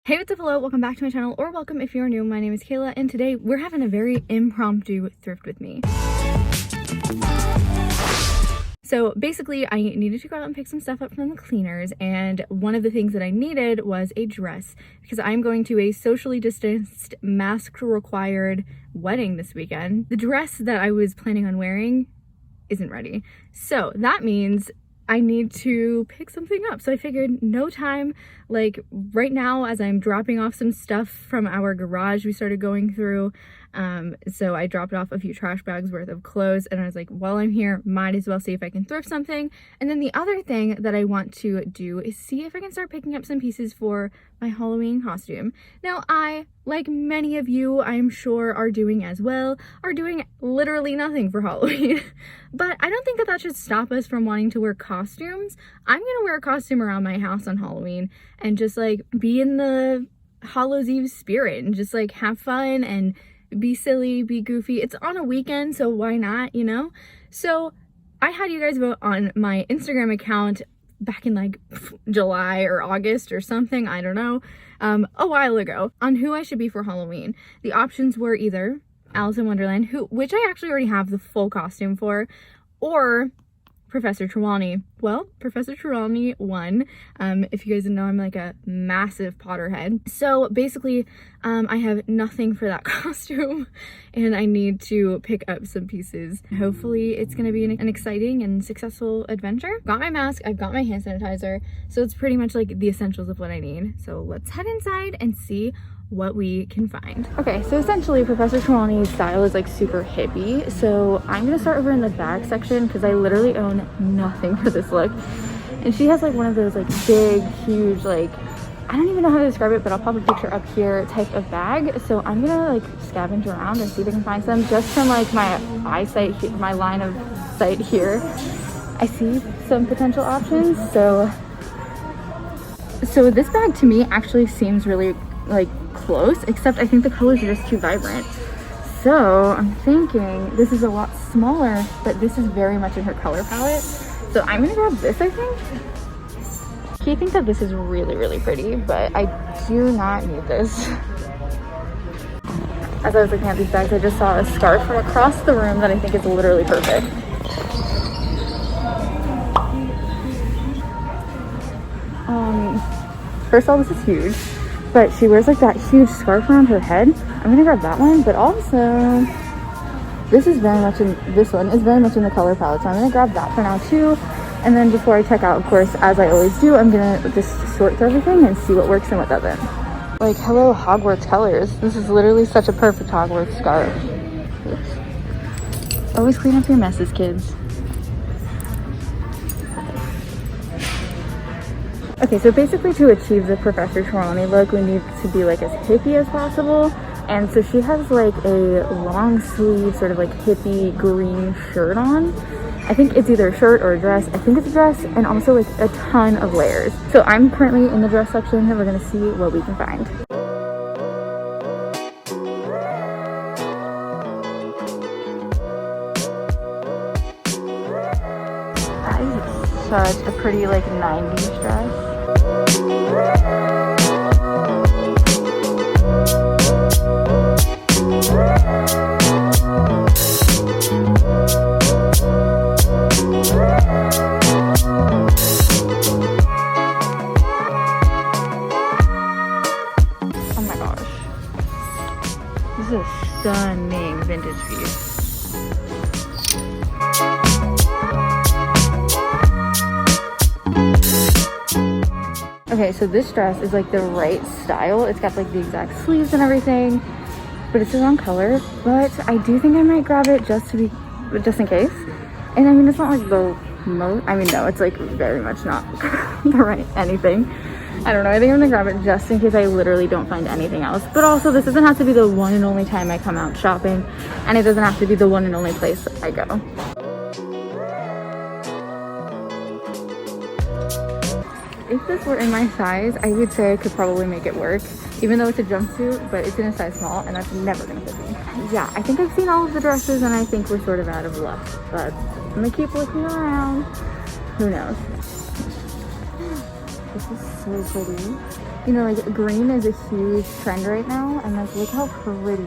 Hey, what's up, hello, welcome back to my channel, or welcome if you're new. My name is Kayla, and today we're having a very impromptu thrift with me. So basically, I needed to go out and pick some stuff up from the cleaners, and one of the things that I needed was a dress, because I'm going to a socially distanced, mask-required wedding this weekend. The dress that I was planning on wearing isn't ready. So that means I need to pick something up. So I figured no time, like right now as I'm dropping off some stuff from our garage we started going through. So I dropped off a few trash bags worth of clothes, and I was like, while I'm here, might as well see if I can thrift something. And then the other thing that I want to do is see if I can start picking up some pieces for my Halloween costume. Now I, like many of you I'm sure are doing as well, are doing literally nothing for Halloween. But I don't think that should stop us from wanting to wear costumes. I'm gonna wear a costume around my house on Halloween and just like be in the Hallows Eve spirit and just like have fun and be silly, be goofy. It's on a weekend, so why not, you know? So I had you guys vote on my Instagram account back in like July or August or something, I don't know, a while ago, on who I should be for Halloween. The options were either Alice in Wonderland, which I actually already have the full costume for, or Professor Trelawney. Well, Professor Trelawney won. If you guys know, I'm like a massive Potterhead. So basically, I have nothing for that costume, and I need to pick up some pieces. Hopefully it's gonna be an exciting and successful adventure. Got my mask, I've got my hand sanitizer, so it's pretty much like the essentials of what I need. So let's head inside and see what we can find. Okay, so essentially Professor Trelawney's style is like super hippie, so I'm gonna start over in the back section because I literally own nothing for this look. And she has like one of those like big, huge, like, I don't even know how to describe it, but I'll pop a picture up here, type of bag. So I'm gonna like scavenge around and see if I can find some just from like my eyesight, my line of sight here. I see some potential options. So this bag to me actually seems really like close, except I think the colors are just too vibrant. So I'm thinking this is a lot smaller, but this is very much in her color palette. So I'm gonna grab this, I think. I think that this is really, really pretty, but I do not need this. As I was looking at these bags, I just saw a scarf from across the room that I think is literally perfect. First of all, this is huge, but she wears like that huge scarf around her head. I'm gonna grab that one, but also this is very much in, this one is very much in the color palette, so I'm gonna grab that for now too. And then before I check out, of course, as I always do, I'm gonna just sort through everything and see what works and what doesn't. Like, hello Hogwarts colors. This is literally such a perfect Hogwarts scarf. Oops. Always clean up your messes, kids. Okay, so basically to achieve the Professor Trelawney look, we need to be like as hippie as possible. And so she has like a long sleeve, sort of like hippie green shirt on. I think it's either a shirt or a dress. I think it's a dress, and also like a ton of layers. So I'm currently in the dress section, and we're gonna see what we can find. That is such a pretty like 90s dress. This is a stunning vintage piece. Okay, so this dress is like the right style. It's got like the exact sleeves and everything, but it's the wrong color. But I do think I might grab it just in case. And I mean, it's not like the most, I mean, no, it's like very much not the right anything. I don't know, I think I'm gonna grab it just in case I literally don't find anything else. But also, this doesn't have to be the one and only time I come out shopping, and it doesn't have to be the one and only place I go. If this were in my size, I would say I could probably make it work, even though it's a jumpsuit, but it's in a size small, and that's never gonna fit me. Yeah, I think I've seen all of the dresses, and I think we're sort of out of luck, but I'm gonna keep looking around. Who knows? This is so pretty. You know, like green is a huge trend right now, and like look how pretty.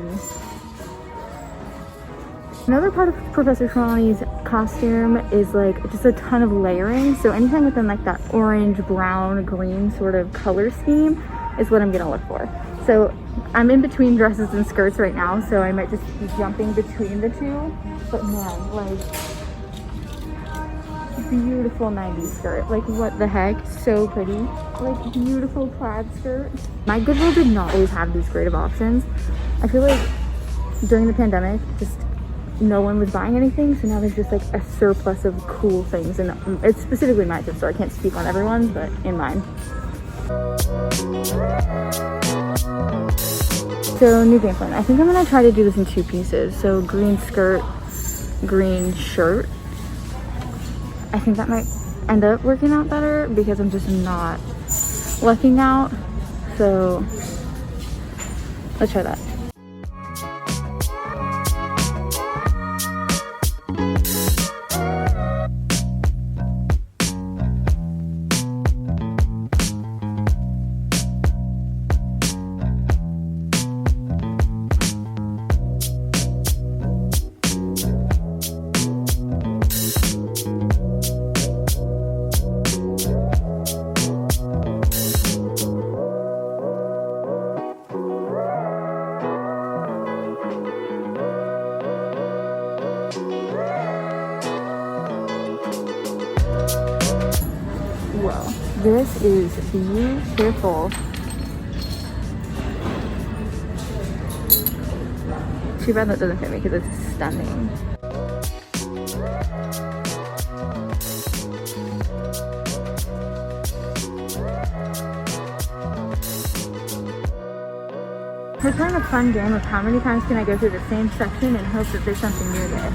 Another part of Professor Trelawney's costume is like just a ton of layering. So anything within like that orange, brown, green sort of color scheme is what I'm gonna look for. So I'm in between dresses and skirts right now, so I might just be jumping between the two. But man, like, beautiful 90s skirt. Like, what the heck? So pretty. Like, beautiful plaid skirt. My Goodwill did not always have these creative options. I feel like during the pandemic, just no one was buying anything, so now there's just like a surplus of cool things, and it's specifically my thrift store. I can't speak on everyone's, but in mine. So new game plan. I think I'm gonna try to do this in 2 pieces. So green skirt, green shirt. I think that might end up working out better because I'm just not lucking out. So let's try that. Whoa, this is beautiful. Too bad that doesn't fit me because it's stunning. We're playing a fun game of how many times can I go through the same section and hope that there's something near this.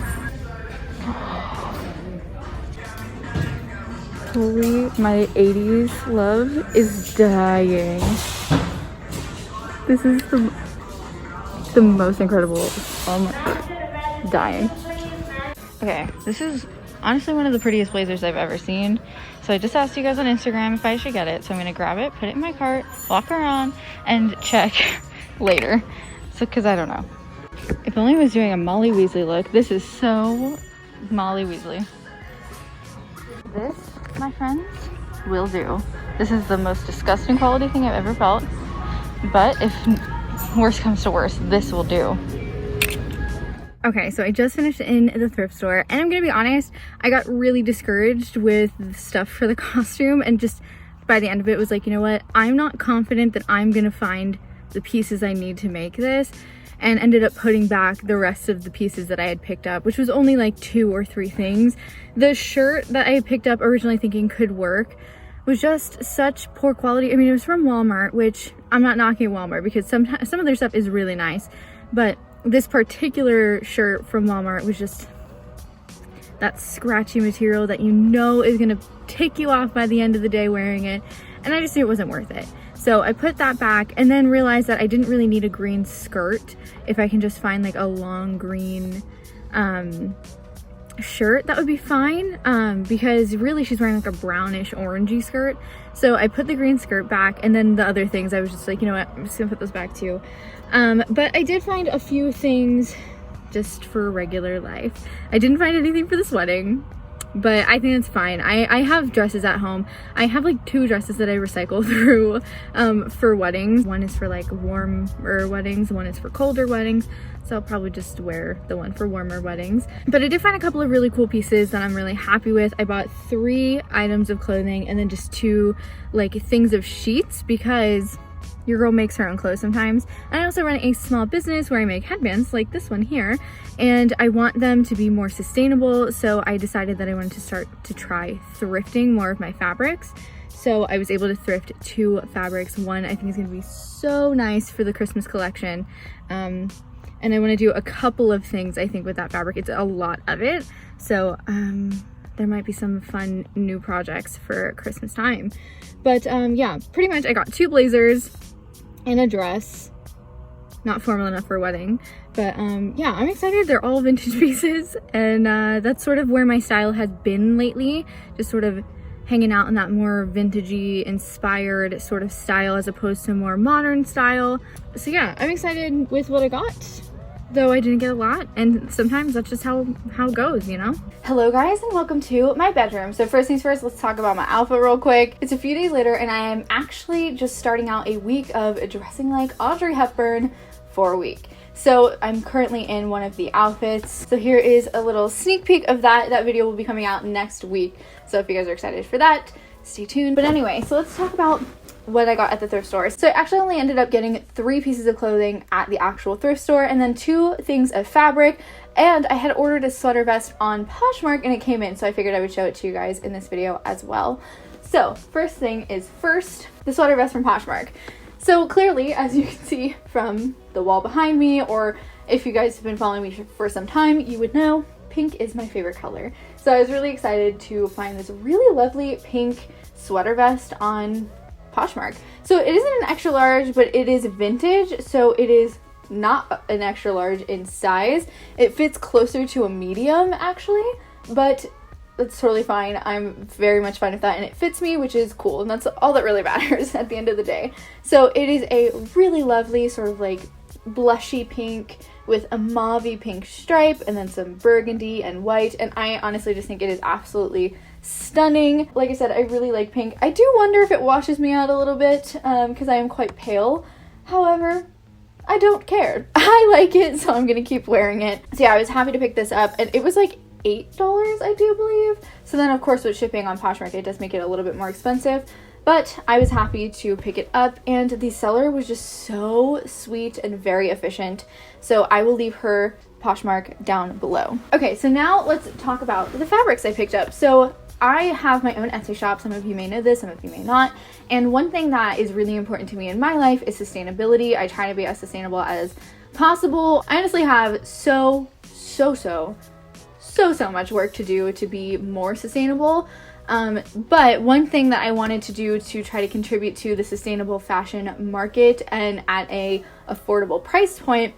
Holy, my 80s love is dying. This is the most incredible, dying. Okay, this is honestly one of the prettiest blazers I've ever seen. So I just asked you guys on Instagram if I should get it. So I'm gonna grab it, put it in my cart, walk around, and check later. So, cause I don't know. If only I was doing a Molly Weasley look. This is so Molly Weasley. This, my friends, will do. This is the most disgusting quality thing I've ever felt, but if worse comes to worse, this will do. Okay, so I just finished in the thrift store, and I'm gonna be honest, I got really discouraged with the stuff for the costume, and just by the end of it was like, you know what, I'm not confident that I'm gonna find the pieces I need to make this, and ended up putting back the rest of the pieces that I had picked up, which was only like 2 or 3 things. The shirt that I had picked up originally thinking could work was just such poor quality. I mean, it was from Walmart, which I'm not knocking Walmart because some of their stuff is really nice, but this particular shirt from Walmart was just that scratchy material that you know is gonna tick you off by the end of the day wearing it, and I just knew it wasn't worth it. So I put that back and then realized that I didn't really need a green skirt if I can just find like a long green shirt, that would be fine, because really she's wearing like a brownish orangey skirt. So I put the green skirt back, and then the other things I was just like, you know what, I'm just gonna put those back too. But I did find a few things just for regular life. I didn't find anything for this wedding, but I think it's fine. I have dresses at home. I have like 2 dresses that I recycle through for weddings. One is for like warmer weddings, one is for colder weddings. So I'll probably just wear the one for warmer weddings. But I did find a couple of really cool pieces that I'm really happy with. I bought 3 items of clothing and then just 2 like things of sheets, because your girl makes her own clothes sometimes. And I also run a small business where I make headbands like this one here, and I want them to be more sustainable. So I decided that I wanted to start to try thrifting more of my fabrics. So I was able to thrift 2 fabrics. One I think is gonna be so nice for the Christmas collection. And I wanna do a couple of things I think with that fabric. It's a lot of it. So there might be some fun new projects for Christmas time. But yeah, pretty much I got 2 blazers and a dress. Not formal enough for a wedding, but yeah, I'm excited. They're all vintage pieces, and that's sort of where my style has been lately, just sort of hanging out in that more vintagey inspired sort of style as opposed to more modern style. So yeah, I'm excited with what I got, though I didn't get a lot, and sometimes that's just how it goes, you know? Hello guys, and welcome to my bedroom. So first things first, let's talk about my outfit real quick. It's a few days later and I am actually just starting out a week of dressing like Audrey Hepburn for a week. So I'm currently in one of the outfits. So here is a little sneak peek of that. That video will be coming out next week. So if you guys are excited for that, stay tuned. But anyway, so let's talk about what I got at the thrift store. So I actually only ended up getting 3 pieces of clothing at the actual thrift store and then 2 things of fabric. And I had ordered a sweater vest on Poshmark and it came in. So I figured I would show it to you guys in this video as well. So first thing is first, the sweater vest from Poshmark. So clearly, as you can see from the wall behind me, or if you guys have been following me for some time, you would know pink is my favorite color. So I was really excited to find this really lovely pink sweater vest on Poshmark. So it isn't an extra large, but it is vintage, so it is not an extra large in size. It fits closer to a medium actually, but that's totally fine. I'm very much fine with that, and it fits me, which is cool, and that's all that really matters at the end of the day. So it is a really lovely sort of like blushy pink with a mauvey pink stripe and then some burgundy and white, and I honestly just think it is absolutely stunning. Like I said, I really like pink. I do wonder if it washes me out a little bit because I am quite pale. However, I don't care. I like it, so I'm gonna keep wearing it. So yeah, I was happy to pick this up, and it was like $8, I do believe. So then of course with shipping on Poshmark, it does make it a little bit more expensive, but I was happy to pick it up, and the seller was just so sweet and very efficient. So I will leave her Poshmark down below. Okay, so now let's talk about the fabrics I picked up. So I have my own Etsy shop. Some of you may know this, some of you may not. And one thing that is really important to me in my life is sustainability. I try to be as sustainable as possible. I honestly have so much work to do to be more sustainable. But one thing that I wanted to do to try to contribute to the sustainable fashion market and at a affordable price point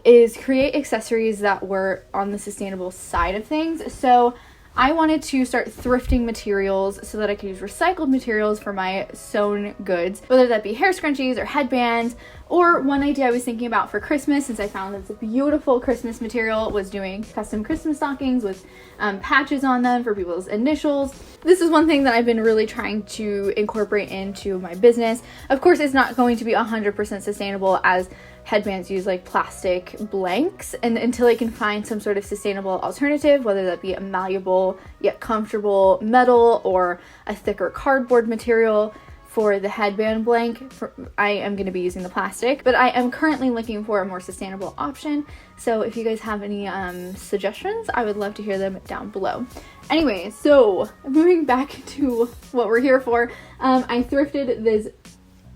is create accessories that were on the sustainable side of things. So I wanted to start thrifting materials so that I could use recycled materials for my sewn goods, whether that be hair scrunchies or headbands. Or one idea I was thinking about for Christmas, since I found that it's a beautiful Christmas material, was doing custom Christmas stockings with patches on them for people's initials. This is one thing that I've been really trying to incorporate into my business. Of course, it's not going to be 100% sustainable, as headbands use like plastic blanks, and until I can find some sort of sustainable alternative, whether that be a malleable yet comfortable metal or a thicker cardboard material for the headband blank, I am going to be using the plastic, but I am currently looking for a more sustainable option. So if you guys have any suggestions, I would love to hear them down below. Anyway, so moving back to what we're here for, I thrifted this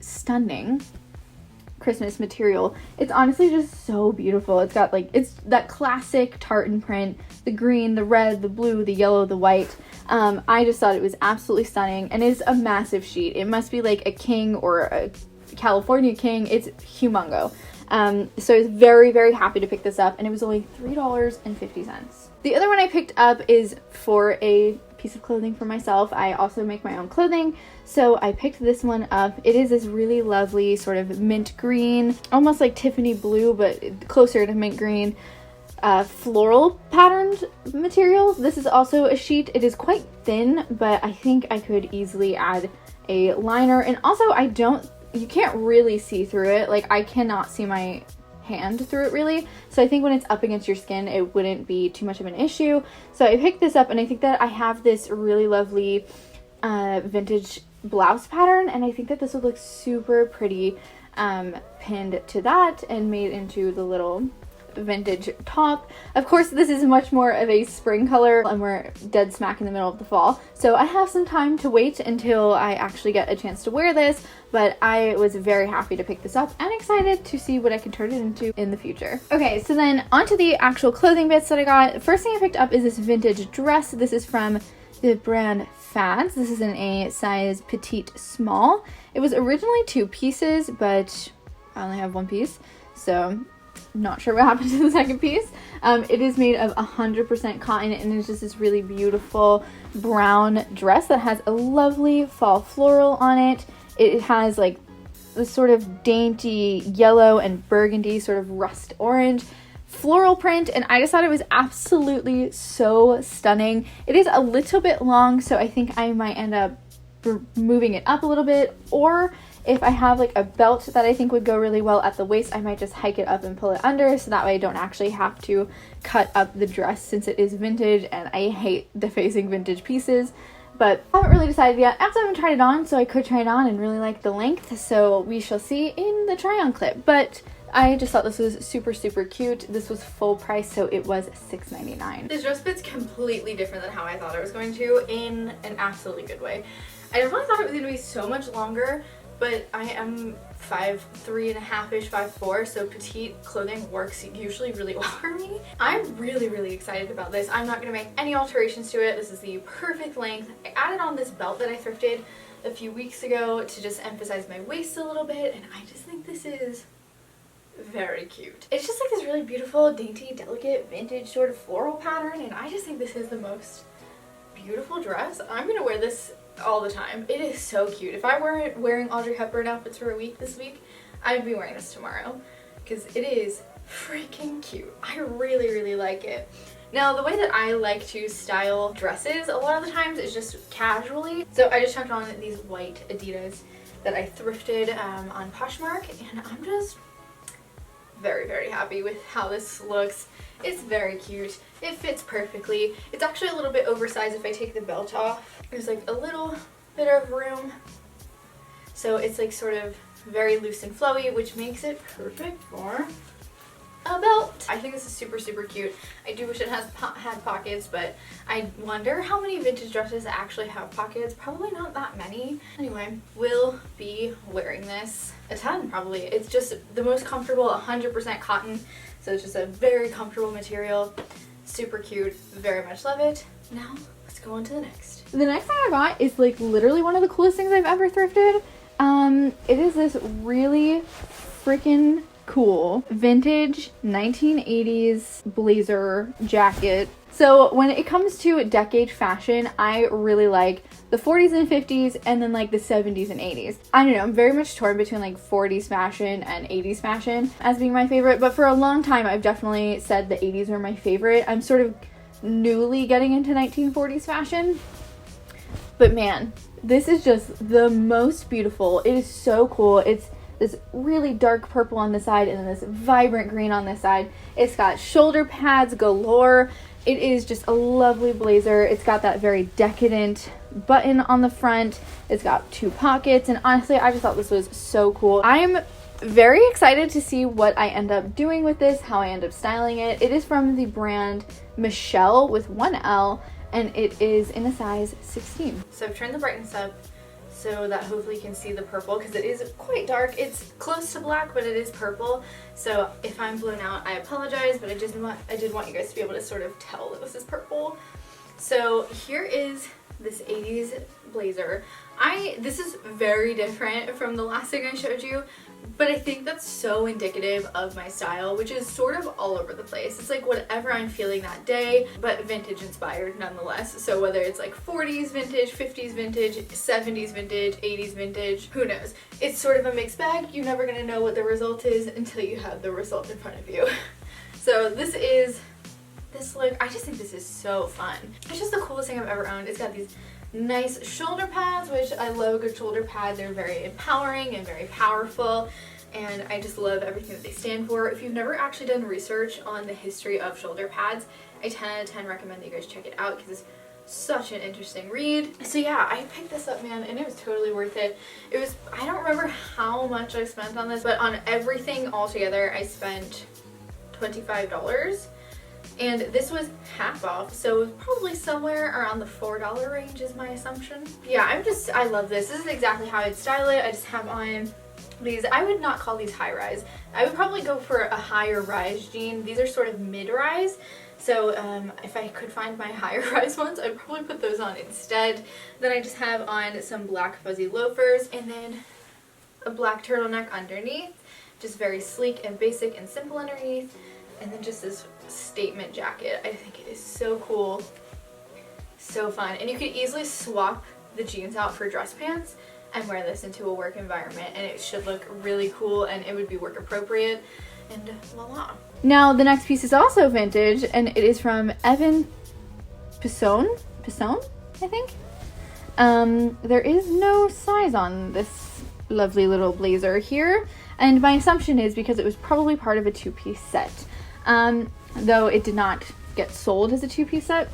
stunning Christmas material. It's honestly just so beautiful. It's got like, it's that classic tartan print, the green, the red, the blue, the yellow, the white. I just thought it was absolutely stunning, and it's a massive sheet. It must be like a king or a California king. It's humongo. So I was very happy to pick this up, and it was only $3.50. The other one I picked up is for a piece of clothing for myself. I also make my own clothing, so I picked this one up. It is this really lovely sort of mint green, almost like Tiffany blue, but closer to mint green, floral patterned material. This is also a sheet. It is quite thin, but I think I could easily add a liner, and also you can't really see through it. Like, I cannot see my hand through it really, so I think when it's up against your skin it wouldn't be too much of an issue. So I picked this up, and I think that I have this really lovely vintage blouse pattern, and I think that this would look super pretty pinned to that and made into the little vintage top. Of course, this is much more of a spring color, and we're dead smack in the middle of the fall, so I have some time to wait until I actually get a chance to wear this, but I was very happy to pick this up and excited to see what I can turn it into in the future. Okay, so then onto the actual clothing bits that I got. The first thing I picked up is this vintage dress. This is from the brand Fads. This is in a size petite small. It was originally 2 pieces, but I only have 1 piece, so Not sure what happened to the second piece. It is made of 100% cotton, and it's just this really beautiful brown dress that has a lovely fall floral on it. It has like this sort of dainty yellow and burgundy sort of rust orange floral print, and I just thought it was absolutely so stunning. It is a little bit long, so I think I might end up moving it up a little bit, or if I have like a belt that I think would go really well at the waist, I might just hike it up and pull it under, so that way I don't actually have to cut up the dress since it is vintage and I hate defacing vintage pieces. But I haven't really decided yet. I also haven't tried it on, so I could try it on and really like the length, so we shall see in the try on clip. But I just thought this was super, super cute. This was full price, so it was $6.99. This dress fits completely different than how I thought it was going to, in an absolutely good way. I definitely thought it was going to be so much longer, but I am 5'3.5-ish, 5'4", so petite clothing works usually really well for me. I'm really, really excited about this. I'm not going to make any alterations to it. This is the perfect length. I added on this belt that I thrifted a few weeks ago to just emphasize my waist a little bit, and I just think this is very cute. It's just like this really beautiful, dainty, delicate, vintage sort of floral pattern, and I just think this is the most beautiful dress. I'm gonna wear this all the time. It is so cute. If I weren't wearing Audrey Hepburn outfits for a week this week, I'd be wearing this tomorrow because it is freaking cute. I really, really like it. Now, the way that I like to style dresses a lot of the times is just casually. So I just chucked on these white Adidas that I thrifted on Poshmark, and I'm just very, very happy with how this looks. It's very cute. It fits perfectly. It's actually a little bit oversized if I take the belt off. There's like a little bit of room. So it's like sort of very loose and flowy, which makes it perfect for a belt. I think this is super, super cute. I do wish it had pockets, but I wonder how many vintage dresses actually have pockets. Probably not that many. Anyway, we'll be wearing this a ton probably. It's just the most comfortable, 100% cotton, so it's just a very comfortable material. Super cute. Very much love it. Now let's go on to the next. The next thing I got is like literally one of the coolest things I've ever thrifted. It is this really freaking cool vintage 1980s blazer jacket. So when it comes to decade fashion, I really like the 40s and 50s and then like the 70s and 80s. I don't know, I'm very much torn between like 40s fashion and 80s fashion as being my favorite, but for a long time I've definitely said the 80s were my favorite. I'm sort of newly getting into 1940s fashion, but man, this is just the most beautiful. It is so cool. It's this really dark purple on the side and then this vibrant green on this side. It's got shoulder pads galore. It is just a lovely blazer. It's got that very decadent button on the front. It's got 2 pockets, and honestly, I just thought this was so cool. I'm very excited to see what I end up doing with this, how I end up styling it. It is from the brand Michelle with 1 L, and it is in a size 16. So I've turned the brightness up so that hopefully you can see the purple, because it is quite dark. It's close to black, but it is purple. So if I'm blown out, I apologize, but I did want you guys to be able to sort of tell that this is purple. So here is this 80s blazer. This is very different from the last thing I showed you, but I think that's so indicative of my style, which is sort of all over the place. It's like whatever I'm feeling that day, but vintage inspired nonetheless. So whether it's like 40s vintage, 50s vintage, 70s vintage, 80s vintage, who knows? It's sort of a mixed bag. You're never gonna know what the result is until you have the result in front of you. So this look, I just think this is so fun. It's just the coolest thing I've ever owned. It's got these nice shoulder pads, which I love a good shoulder pad. They're very empowering and very powerful, and I just love everything that they stand for. If you've never actually done research on the history of shoulder pads, I 10 out of 10 recommend that you guys check it out because it's such an interesting read. So yeah, I picked this up, man, and it was totally worth it. It was, I don't remember how much I spent on this, but on everything all together I spent $25. And this was half off, so probably somewhere around the $4 range is my assumption. Yeah, I love this. This is exactly how I'd style it. I just have on these, I would not call these high rise. I would probably go for a higher rise jean. These are sort of mid rise. So if I could find my higher rise ones, I'd probably put those on instead. Then I just have on some black fuzzy loafers and then a black turtleneck underneath. just very sleek and basic and simple underneath. And then just this statement jacket. I think it is so cool, so fun. And you could easily swap the jeans out for dress pants and wear this into a work environment, and it should look really cool and it would be work appropriate, and voila. Now the next piece is also vintage, and it is from Evan Pisone, I think. There is no size on this lovely little blazer here, and my assumption is because it was probably part of a two-piece set, though it did not get sold as a two-piece set.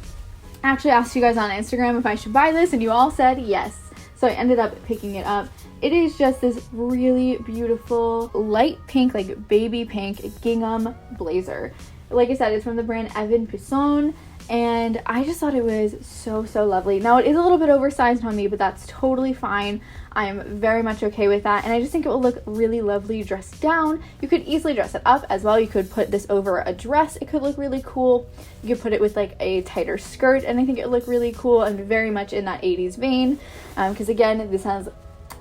I actually asked you guys on Instagram if I should buy this, and you all said yes, so I ended up picking it up. It is just this really beautiful light pink, like baby pink gingham blazer. Like I said, it's from the brand Evan Pisone, and I just thought it was so lovely. Now it is a little bit oversized on me, but that's totally fine. I'm very much okay with that, and I just think it will look really lovely dressed down. You could easily dress it up as well. You could put this over a dress. It could look really cool. You could put it with like a tighter skirt, and I think it would look really cool and very much in that 80s vein, because again, this has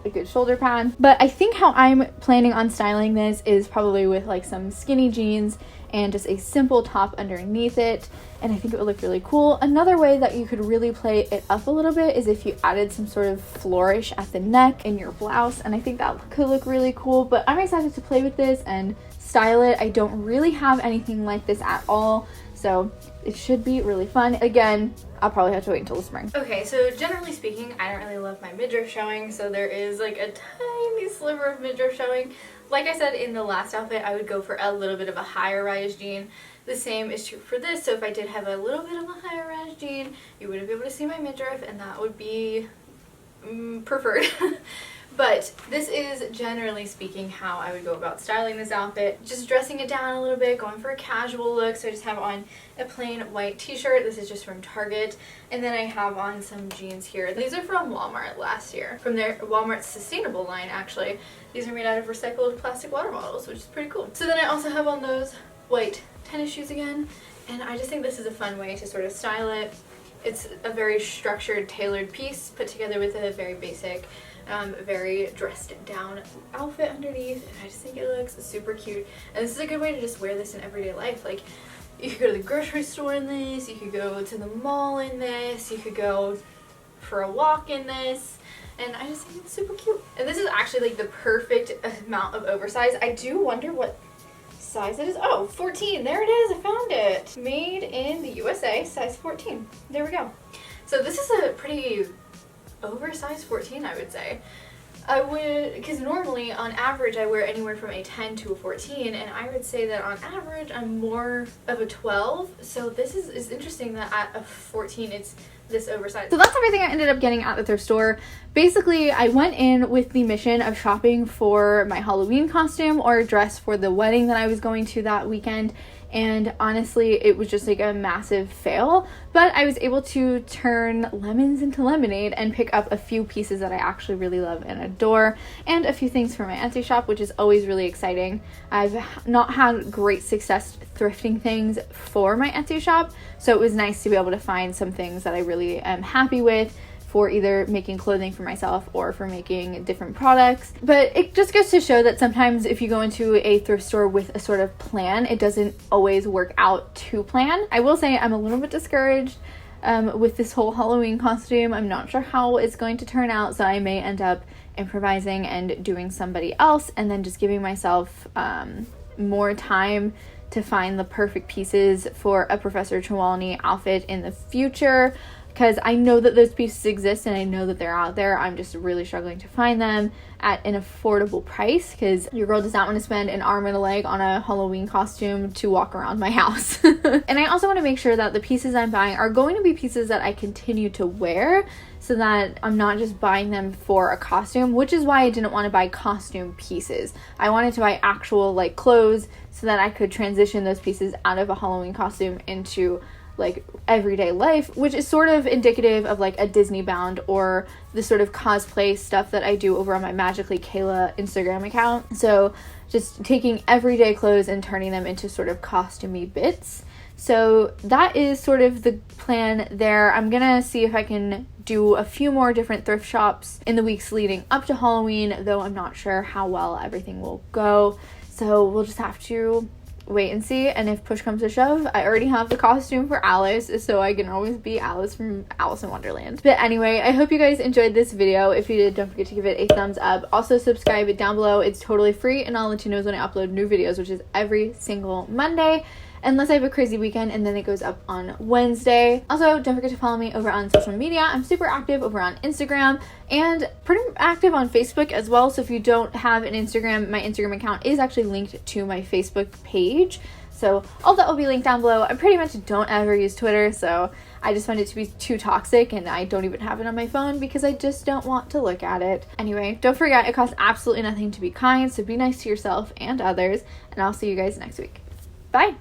a good shoulder pad. But I think how I'm planning on styling this is probably with like some skinny jeans and just a simple top underneath it, and I think it would look really cool. Another way that you could really play it up a little bit is if you added some sort of flourish at the neck in your blouse, and I think that could look really cool. But I'm excited to play with this and style it. I don't really have anything like this at all, so it should be really fun. Again, I'll probably have to wait until the spring. Okay, so generally speaking, I don't really love my midriff showing, so there is like a tiny sliver of midriff showing. Like I said in the last outfit, I would go for a little bit of a higher rise jean. The same is true for this, so if I did have a little bit of a higher rise jean, you wouldn't be able to see my midriff, and that would be preferred. But this is generally speaking how I would go about styling this outfit. Just dressing it down a little bit, going for a casual look. So I just have on a plain white t-shirt. This is just from Target. And then I have on some jeans here. These are from Walmart last year, from their Walmart sustainable line actually. These are made out of recycled plastic water bottles, which is pretty cool. So then I also have on those white tennis shoes again. And I just think this is a fun way to sort of style it. It's a very structured, tailored piece put together with a very basic, very dressed down outfit underneath, and I just think it looks super cute. And this is a good way to just wear this in everyday life. Like, you could go to the grocery store in this, you could go to the mall in this, you could go for a walk in this, and I just think it's super cute. And this is actually like the perfect amount of oversize. I do wonder what size it is. Oh, 14. There it is. I found it. Made in the USA, size 14. There we go. So this is a pretty oversized 14, I would say. I would, because normally on average I wear anywhere from a 10 to a 14, and I would say that on average I'm more of a 12, so this is interesting that at a 14 it's this oversized. So that's everything I ended up getting at the thrift store. Basically, I went in with the mission of shopping for my Halloween costume or a dress for the wedding that I was going to that weekend, and honestly it was just like a massive fail, but I was able to turn lemons into lemonade and pick up a few pieces that I actually really love and adore, and a few things for my Etsy shop, which is always really exciting. I've not had great success thrifting things for my Etsy shop, so it was nice to be able to find some things that I really am happy with for either making clothing for myself or for making different products. But it just goes to show that sometimes if you go into a thrift store with a sort of plan, it doesn't always work out to plan. I will say I'm a little bit discouraged with this whole Halloween costume. I'm not sure how it's going to turn out, so I may end up improvising and doing somebody else, and then just giving myself more time to find the perfect pieces for a Professor Trelawney outfit in the future, because I know that those pieces exist and I know that they're out there. I'm just really struggling to find them at an affordable price, because your girl does not want to spend an arm and a leg on a Halloween costume to walk around my house. And I also want to make sure that the pieces I'm buying are going to be pieces that I continue to wear, so that I'm not just buying them for a costume, which is why I didn't want to buy costume pieces. I wanted to buy actual like clothes so that I could transition those pieces out of a Halloween costume into like everyday life, which is sort of indicative of like a Disney bound or the sort of cosplay stuff that I do over on my Magically Kayla Instagram account. So just taking everyday clothes and turning them into sort of costumey bits. So that is sort of the plan there. I'm gonna see if I can do a few more different thrift shops in the weeks leading up to Halloween, though I'm not sure how well everything will go. So we'll just have to wait and see, and if push comes to shove, I already have the costume for Alice, so I can always be Alice from Alice in Wonderland. But anyway, I hope you guys enjoyed this video. If you did, don't forget to give it a thumbs up. Also subscribe down below. It's totally free, and I'll let you know when I upload new videos, which is every single Monday, unless I have a crazy weekend, and then it goes up on Wednesday. Also, don't forget to follow me over on social media. I'm super active over on Instagram and pretty active on Facebook as well. So if you don't have an Instagram, my Instagram account is actually linked to my Facebook page. So all that will be linked down below. I pretty much don't ever use Twitter, so I just find it to be too toxic, and I don't even have it on my phone because I just don't want to look at it. Anyway, don't forget, it costs absolutely nothing to be kind, so be nice to yourself and others, and I'll see you guys next week. Bye!